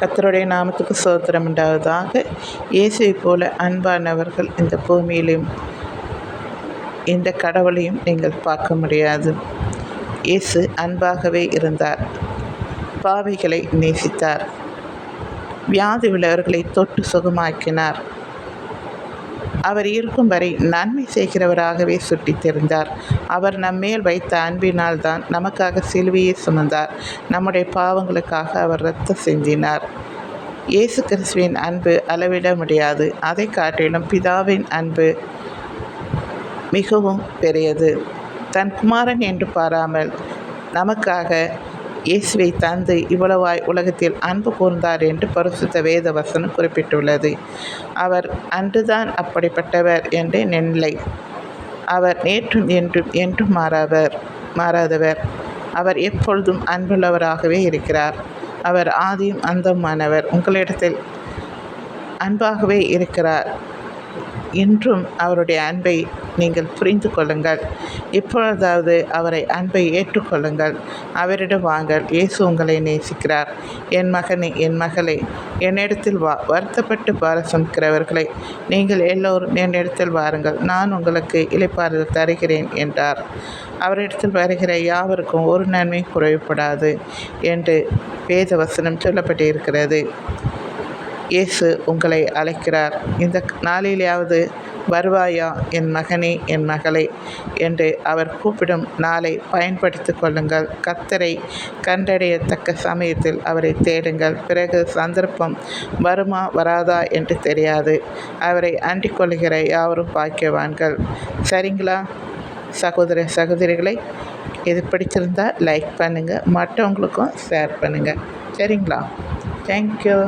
கர்த்தருடைய நாமத்துக்கு ஸ்தோத்திரம் உண்டாவதாக. இயேசுவை போல அன்பானவர்கள் இந்த பூமியிலும் இந்த கடவுளையும் நீங்கள் பார்க்க முடியாது. இயேசு அன்பாகவே இருந்தார். பாவிகளை நேசித்தார். வியாதி உள்ளவர்களை தொட்டு சுகமாக்கினார். அவர் இருக்கும் வரை நன்மை செய்கிறவராகவே சுட்டித் தெரிந்தார். அவர் நம்மேல் வைத்த அன்பினால் தான் நமக்காக சிலுவையை சுமந்தார். நம்முடைய பாவங்களுக்காக அவர் இரத்தம் சிந்தினார். இயேசு கிறிஸ்துவின் அன்பு அளவிட முடியாது. அதை காட்டிலும் பிதாவின் அன்பு மிகவும் பெரியது. தன் குமாரன் என்று பாராமல் நமக்காக இயேசுவை தந்து இவ்வளவாய் உலகத்தில் அன்பு கூர்ந்தார் என்று பரிசுத்த வேத வசனம் குறிப்பிட்டுள்ளது. அவர் அன்றுதான் அப்படிப்பட்டவர் என்று நிலை. அவர் நேற்றும் என்றும் மாறாதவர். அவர் எப்பொழுதும் அன்புள்ளவராகவே இருக்கிறார். அவர் ஆதியும் அந்தமானவர். உங்களிடத்தில் அன்பாகவே இருக்கிறார். இன்றும் அவருடைய அன்பை நீங்கள் புரிந்து கொள்ளுங்கள். இப்பொழுதாவது அவரை அன்பை ஏற்றுக்கொள்ளுங்கள். அவரிடம் வாங்கள். இயேசு உங்களை நேசிக்கிறார். என் மகனே, என் மகளே, என்னிடத்தில் வா. வருத்தப்பட்டு பாரசுமக்கிறவர்களை நீங்கள் எல்லோரும் என்னிடத்தில் வாருங்கள், நான் உங்களுக்கு இளைப்பாறுதல் தருகிறேன் என்றார். அவரிடத்தில் வருகிற யாவருக்கும் ஒரு நன்மை குறைவுபடாது என்று வேத வசனம் சொல்லப்பட்டிருக்கிறது. இயேசு உங்களை அழைக்கிறார். இந்த நாளிலேயாவது வருவாயா என் மகனே, என் மகளே என்று அவர் கூப்பிடும் நாளை பயன்படுத்தி கொள்ளுங்கள். கர்த்தரை கண்டடையத்தக்க சமயத்தில் அவரை தேடுங்கள். பிறகு சந்தர்ப்பம் வருமா வராதா என்று தெரியாது. அவரை அண்டிக் கொள்கிற யாவரும் பாக்கியவான்கள். சரிங்களா சகோதர சகோதரிகளை? இது பிடிச்சிருந்தா லைக் பண்ணுங்கள், மற்றவங்களுக்கும் ஷேர் பண்ணுங்கள். சரிங்களா? தேங்க்யூ.